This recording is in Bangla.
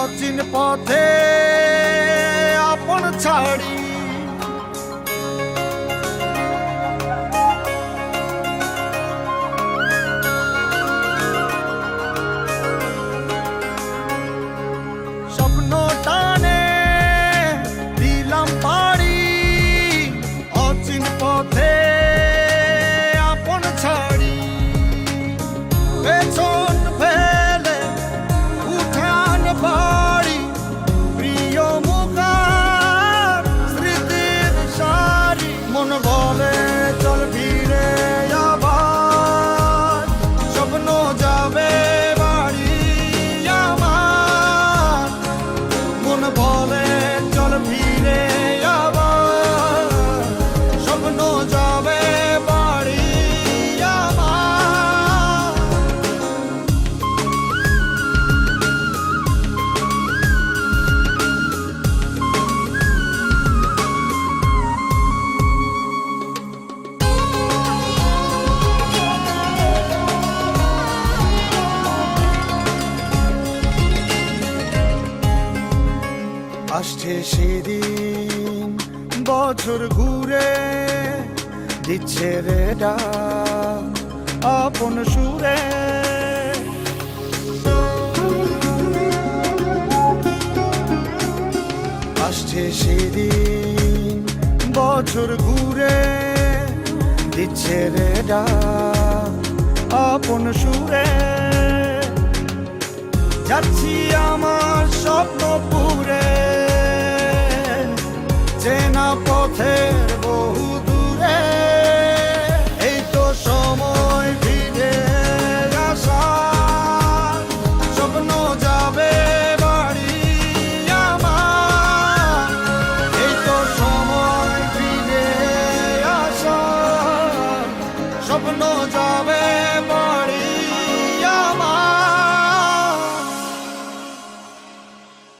অচিন পথে আপন ছাড়ি স্বপ্ন টানে দিলাম পাড়ি অচিন পথে আপন ছাড়ি পেছন ফেলে উঠান বাড়ি প্রিয় মুখার স্মৃতির সারি মন বলে চল ফিরে আবার স্বপ্ন যাবে বাড়ি আমার মন বলে চল ফিরে আবার স্বপ্ন যাবে বাড়ি আমার আসছে সেদিন বছর ঘুরে দিচ্ছে রে ডাক আপন সুরে আসছে সেদিন বছর ঘুরে দিচ্ছে রে ডাক আপন সুরে যাচ্ছি আমার স্বপ্ন পুরে চেনা পথের বহু দূরে এই তো সময় ফিরে আসার স্বপ্ন যাবে বাড়ি আমার এই তো সময় ফিরে আসার স্বপ্ন যাবে